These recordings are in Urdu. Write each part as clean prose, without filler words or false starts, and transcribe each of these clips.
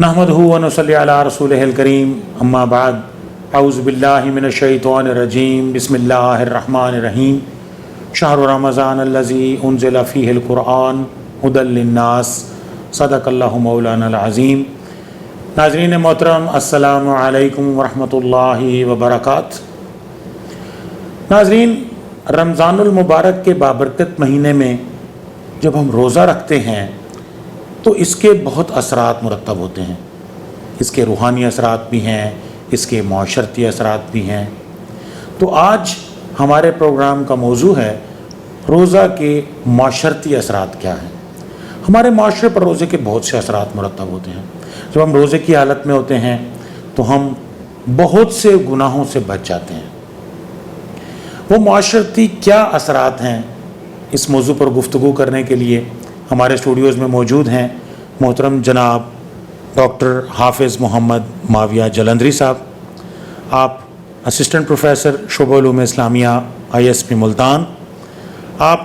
نحمدہ و نصلی علی رسولہ الکریم اما بعد اعوذ باللہ من الشیطان الرجیم بسم اللہ الرحمن الرحیم شہر رمضان الذی انزل فیہ القرآن ھدی للناس صدق اللہ مولانا العظیم۔ ناظرین محترم السلام علیکم ورحمۃ اللہ وبرکاتہ۔ ناظرین، رمضان المبارک کے بابرکت مہینے میں جب ہم روزہ رکھتے ہیں تو اس کے بہت اثرات مرتب ہوتے ہیں۔ اس کے روحانی اثرات بھی ہیں، اس کے معاشرتی اثرات بھی ہیں۔ تو آج ہمارے پروگرام کا موضوع ہے روزہ کے معاشرتی اثرات کیا ہیں۔ ہمارے معاشرے پر روزے کے بہت سے اثرات مرتب ہوتے ہیں۔ جب ہم روزے کی حالت میں ہوتے ہیں تو ہم بہت سے گناہوں سے بچ جاتے ہیں۔ وہ معاشرتی کیا اثرات ہیں، اس موضوع پر گفتگو کرنے کے لیے ہمارے اسٹوڈیوز میں موجود ہیں محترم جناب ڈاکٹر حافظ محمد معاویہ جلندری صاحب۔ آپ اسسٹنٹ پروفیسر شعبہ علوم اسلامیہ ISP ملتان۔ آپ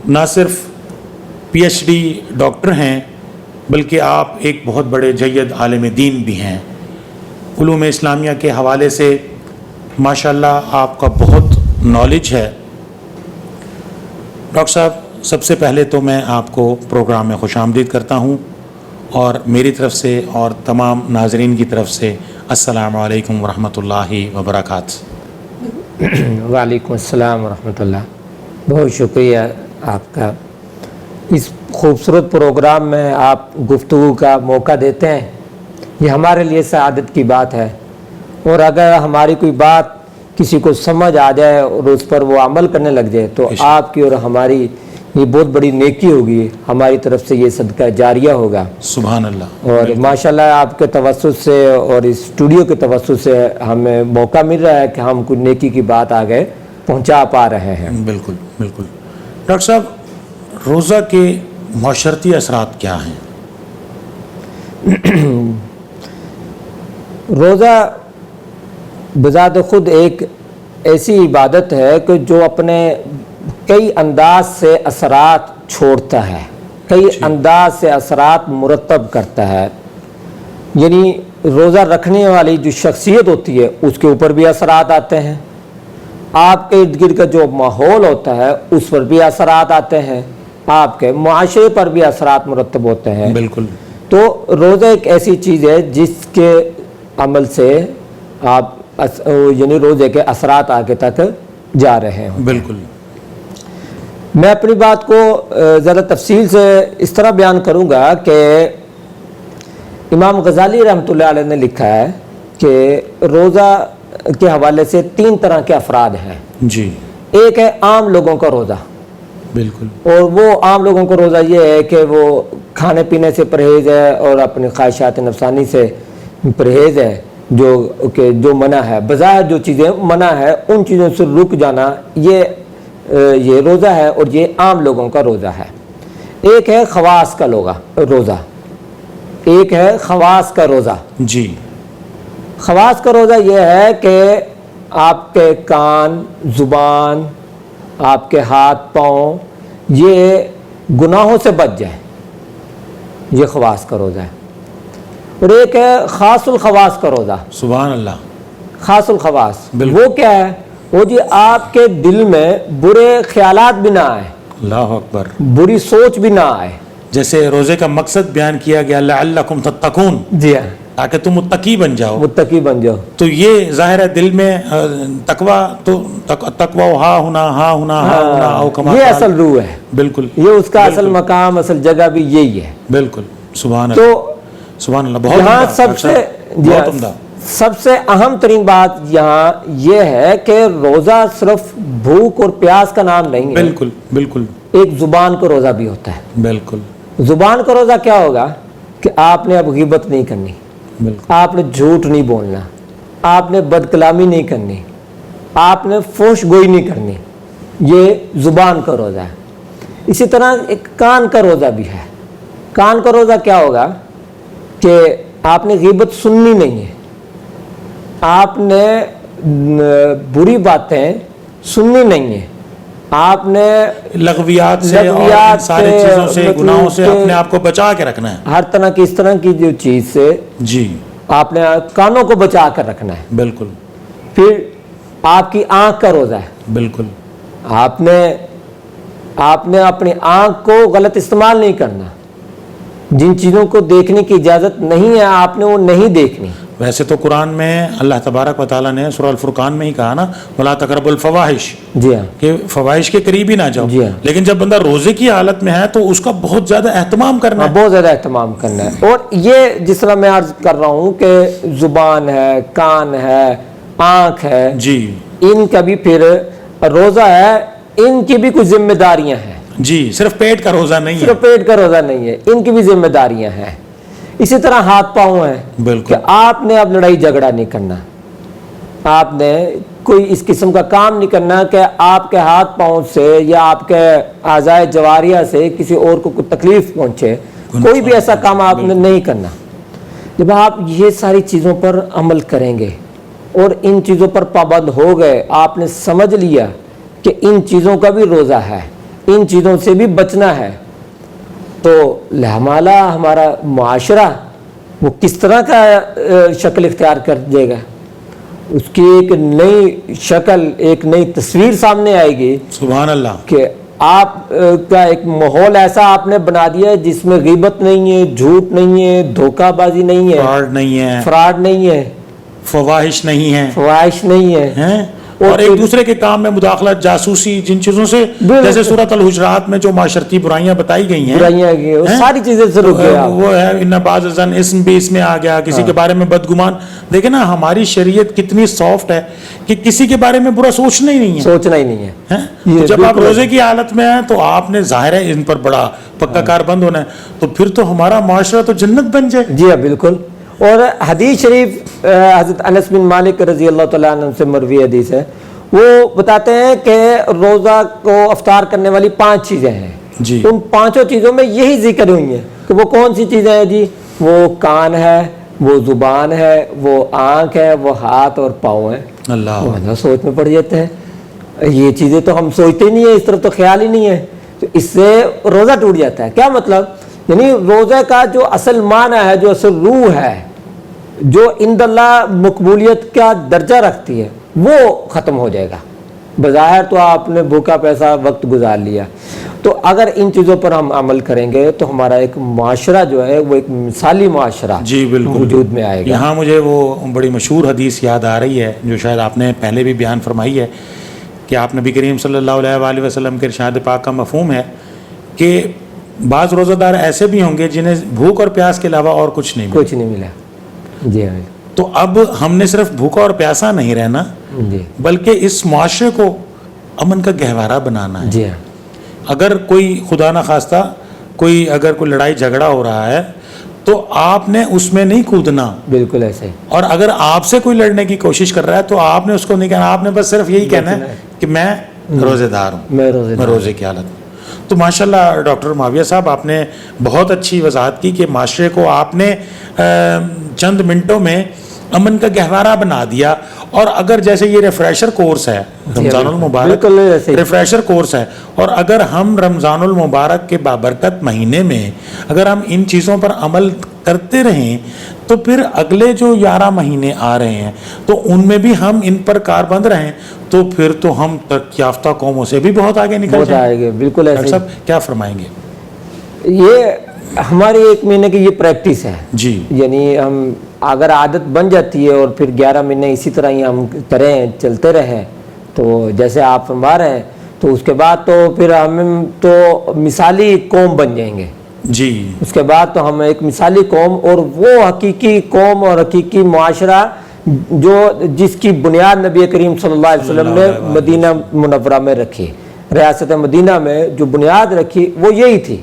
نہ صرف PhD ڈاکٹر ہیں بلکہ آپ ایک بہت بڑے جید عالم دین بھی ہیں۔ علوم اسلامیہ کے حوالے سے ماشاءاللہ آپ کا بہت نالج ہے۔ ڈاکٹر صاحب، سب سے پہلے تو میں آپ کو پروگرام میں خوش آمدید کرتا ہوں، اور میری طرف سے اور تمام ناظرین کی طرف سے السلام علیکم ورحمۃ اللہ وبرکاتہ۔ وعلیکم السلام ورحمۃ اللہ۔ بہت شکریہ آپ کا، اس خوبصورت پروگرام میں آپ گفتگو کا موقع دیتے ہیں، یہ ہمارے لیے سعادت کی بات ہے۔ اور اگر ہماری کوئی بات کسی کو سمجھ آ جائے اور اس پر وہ عمل کرنے لگ جائے تو آپ کی اور ہماری یہ بہت بڑی نیکی ہوگی، ہماری طرف سے یہ صدقہ جاریہ ہوگا۔ سبحان اللہ۔ اور ماشاءاللہ آپ کے توسط سے اور اس اسٹوڈیو کے توسط سے ہمیں موقع مل رہا ہے کہ ہم کوئی نیکی کی بات آگے پہنچا پا رہے ہیں۔ بالکل بالکل۔ ڈاکٹر صاحب، روزہ کے معاشرتی اثرات کیا ہیں؟ روزہ بذات خود ایک ایسی عبادت ہے کہ جو اپنے کئی انداز سے اثرات چھوڑتا ہے، کئی انداز سے اثرات مرتب کرتا ہے۔ یعنی روزہ رکھنے والی جو شخصیت ہوتی ہے اس کے اوپر بھی اثرات آتے ہیں، آپ کے ارد گرد کا جو ماحول ہوتا ہے اس پر بھی اثرات آتے ہیں، آپ کے معاشرے پر بھی اثرات مرتب ہوتے ہیں۔ بالکل۔ تو روزہ ایک ایسی چیز ہے جس کے عمل سے آپ یعنی روزے کے اثرات آگے تک جا رہے ہیں۔ بالکل۔ میں اپنی بات کو ذرا تفصیل سے اس طرح بیان کروں گا کہ امام غزالی رحمۃ اللہ علیہ نے لکھا ہے کہ روزہ کے حوالے سے 3 طرح کے افراد ہیں۔ جی۔ ایک ہے عام لوگوں کا روزہ۔ بالکل۔ اور وہ عام لوگوں کا روزہ یہ ہے کہ وہ کھانے پینے سے پرہیز ہے اور اپنی خواہشات نفسانی سے پرہیز ہے، جو منع ہے، بظاہر جو چیزیں منع ہے ان چیزوں سے رک جانا، یہ روزہ ہے اور یہ عام لوگوں کا روزہ ہے۔ ایک ہے خواص کا روزہ، ایک ہے خواص کا روزہ۔ جی۔ خواص کا روزہ یہ ہے کہ آپ کے کان، زبان، آپ کے ہاتھ پاؤں یہ گناہوں سے بچ جائے، یہ خواص کا روزہ ہے۔ اور ایک ہے خاص الخواص کا روزہ۔ سبحان اللہ۔ خاص الخواص وہ کیا ہے؟ وہ جی آپ کے دل میں برے خیالات بھی نہ آئے، اللہ اکبر، بری سوچ بھی نہ آئے۔ جیسے روزے کا مقصد بیان کیا گیا لعلکم تتقون، جی ہاں، تاکہ تم متقی بن جاؤ۔ متقی بن جاؤ۔ تو یہ ظاہر ہے دل میں تقوی ہا ہونا او کما یہ اصل روح ہے۔ بالکل، یہ اس کا اصل مقام، اصل جگہ بھی یہی ہے۔ بالکل۔ سبحان اللہ، تو سبحان اللہ۔ بہت یہاں بہت عمدہ۔ سب سے اہم ترین بات یہاں یہ ہے کہ روزہ صرف بھوک اور پیاس کا نام نہیں ہے۔ بالکل بالکل۔ ایک زبان کا روزہ بھی ہوتا ہے۔ بالکل۔ زبان کا روزہ کیا ہوگا کہ آپ نے اب غیبت نہیں کرنی، بالکل، آپ نے جھوٹ نہیں بولنا، آپ نے بد کلامی نہیں کرنی، آپ نے فحش گوئی نہیں کرنی، یہ زبان کا روزہ ہے۔ اسی طرح ایک کان کا روزہ بھی ہے۔ کان کا روزہ کیا ہوگا کہ آپ نے غیبت سننی نہیں ہے، آپ نے بری باتیں سننی نہیں ہے، آپ نے لغویات سے اور لغویات ان ساری سے، چیزوں سے مطلب گناہوں سے کہ اپنے آپ کو بچا کے رکھنا ہے. ہر طرح کی اس طرح کی جو چیز سے جی آپ نے کانوں کو بچا کر رکھنا ہے. بالکل پھر آپ کی آنکھ کا روزہ ہے. بالکل آپ نے اپنی آنکھ کو غلط استعمال نہیں کرنا. جن چیزوں کو دیکھنے کی اجازت نہیں ہے آپ نے وہ نہیں دیکھنی. ویسے تو قرآن میں اللہ تبارک و تعالیٰ نے سورہ الفرقان میں ہی کہا نا وَلَا تَقْرَبُوا الْفَوَاحِشَ جی ہاں کہ فواہش کے قریب ہی نہ جاؤ. جی ہاں. لیکن جب بندہ روزے کی حالت میں ہے تو اس کا بہت زیادہ اہتمام کرنا ہے. بہت زیادہ اہتمام کرنا ہے. اور یہ جس طرح میں عرض کر رہا ہوں کہ زبان ہے، کان ہے، آنکھ ہے، جی ان کا بھی پھر روزہ ہے، ان کی بھی کچھ ذمہ داریاں ہیں. جی صرف پیٹ کا روزہ نہیں ہے. صرف پیٹ کا روزہ نہیں ہے، ان کی بھی ذمہ داریاں ہیں. اسی طرح ہاتھ پاؤں ہیں کہ بالکل آپ نے اب لڑائی جھگڑا نہیں کرنا. آپ نے کوئی اس قسم کا کام نہیں کرنا کہ آپ کے ہاتھ پاؤں سے یا آپ کے اعضائے جواریہ سے کسی اور کو کوئی تکلیف پہنچے. کوئی بھی ایسا کام آپ نے نہیں کرنا. جب آپ یہ ساری چیزوں پر عمل کریں گے اور ان چیزوں پر پابند ہو گئے، آپ نے سمجھ لیا کہ ان چیزوں کا بھی روزہ ہے، ان چیزوں سے بھی بچنا ہے، تو ہمارا معاشرہ وہ کس طرح کا شکل اختیار کر دے گا. اس کی ایک نئی شکل، ایک نئی تصویر سامنے آئے گی سبحان اللہ. کہ آپ کا ایک ماحول ایسا آپ نے بنا دیا ہے جس میں غیبت نہیں ہے، جھوٹ نہیں ہے، دھوکہ بازی نہیں ہے، فراڈ نہیں ہے، فواہش نہیں ہے، فواہش نہیں ہے، ہیں اور ایک دوسرے کے کام میں مداخلت، جاسوسی، جن چیزوں سے جیسے سورۃ الحجرات میں جو معاشرتی برائیاں بتائی گئی ہیں، برائیاں کی ساری چیزیں سے رک گیا. وہ ہے ان بعض الظن اسم بھی اس میں آ گیا، کسی کے بارے میں بدگمان. دیکھیں نا ہماری شریعت کتنی سافٹ ہے کہ کسی کے بارے میں برا سوچنا ہی نہیں ہے. سوچنا ہی نہیں ہے. تو جب آپ روزے کی حالت میں ہیں تو آپ نے ظاہر ہے ان پر بڑا پکا کار بند ہونا ہے. تو پھر تو ہمارا معاشرہ تو جنت بن جائے. جی ہاں بالکل. اور حدیث شریف حضرت انس بن مالک رضی اللہ تعالیٰ عنہ سے مروی حدیث ہے، وہ بتاتے ہیں کہ روزہ کو افطار کرنے والی 5 چیزیں ہیں. جی ان 5 چیزوں میں یہی ذکر ہوئی ہیں کہ وہ کون سی چیزیں ہیں جی؟ وہ کان ہے، وہ زبان ہے، وہ آنکھ ہے، وہ ہاتھ اور پاؤں ہے. اللہ سوچ میں پڑ جاتے ہیں یہ چیزیں تو ہم سوچتے نہیں ہیں، اس طرف تو خیال ہی نہیں ہے. تو اس سے روزہ ٹوٹ جاتا ہے. کیا مطلب؟ یعنی روزہ کا جو اصل معنی ہے، جو اصل روح ہے، جو عند اللہ مقبولیت کا درجہ رکھتی ہے، وہ ختم ہو جائے گا. بظاہر تو آپ نے بھوکا پیسہ وقت گزار لیا. تو اگر ان چیزوں پر ہم عمل کریں گے تو ہمارا ایک معاشرہ جو ہے وہ ایک مثالی معاشرہ جی بالکل وجود میں آئے گا. یہاں مجھے وہ بڑی مشہور حدیث یاد آ رہی ہے جو شاید آپ نے پہلے بھی بیان فرمائی ہے کہ آپ نبی کریم صلی اللہ علیہ وآلہ وسلم کے ارشاد پاک کا مفہوم ہے کہ بعض روزہ دار ایسے بھی ہوں گے جنہیں بھوک اور پیاس کے علاوہ اور کچھ نہیں ملا. جی ہاں. تو اب ہم نے صرف بھوکا اور پیاسا نہیں رہنا جی بلکہ اس معاشرے کو امن کا گہوارہ بنانا ہے. جی ہاں. اگر کوئی خدا نہ خواستہ اگر کوئی لڑائی جھگڑا ہو رہا ہے تو آپ نے اس میں نہیں کودنا. بالکل ایسے. اور اگر آپ سے کوئی لڑنے کی کوشش کر رہا ہے تو آپ نے اس کو نہیں کہنا، آپ نے بس صرف یہی کہنا ہے کہ میں روزے دار ہوں، میں روزے کی حالت میں. تو ماشاءاللہ ڈاکٹر معاویہ صاحب آپ نے بہت اچھی وضاحت کی کہ معاشرے کو آپ نے چند منٹوں میں امن کا گہوارہ بنا دیا. اور اگر جیسے یہ ریفریشر کورس ہے رمضان المبارک، ریفریشر کورس ہے، اور اگر ہم رمضان المبارک کے بابرکت مہینے میں اگر ہم ان چیزوں پر عمل کرتے رہیں تو پھر اگلے جو 11 مہینے آ رہے ہیں تو ان میں بھی ہم ان پر کاربند رہیں تو پھر تو ہم ترقی یافتہ قوموں سے بھی بہت آگے نکل جائیں گے. بالکل ایسے. صاحب کیا فرمائیں گے؟ یہ ہماری 1 مہینے کی یہ پریکٹس ہے. جی یعنی ہم اگر عادت بن جاتی ہے اور پھر 11 مہینے اسی طرح ہی ہم کریں، چلتے رہیں تو جیسے آپ فرما رہے ہیں، تو اس کے بعد تو پھر ہم تو مثالی قوم بن جائیں گے. جی اس کے بعد تو ہم ایک مثالی قوم اور وہ حقیقی قوم اور حقیقی معاشرہ جس کی بنیاد نبی کریم صلی اللہ علیہ وسلم نے مدینہ منورہ میں رکھی، ریاست مدینہ میں جو بنیاد رکھی وہ یہی تھی.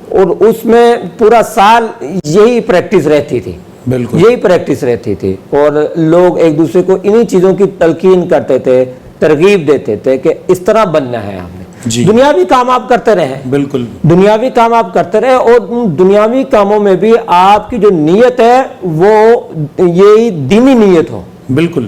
اور اس میں پورا سال یہی پریکٹس رہتی تھی. بالکل یہی پریکٹس رہتی تھی اور لوگ ایک دوسرے کو انہی چیزوں کی تلقین کرتے تھے، ترغیب دیتے تھے کہ اس طرح بننا ہے. ہم نے دنیاوی کام آپ کرتے رہے. بالکل دنیاوی کام آپ کرتے رہے اور ان دنیاوی کاموں میں بھی آپ کی جو نیت ہے وہ یہی دینی نیت ہو. بالکل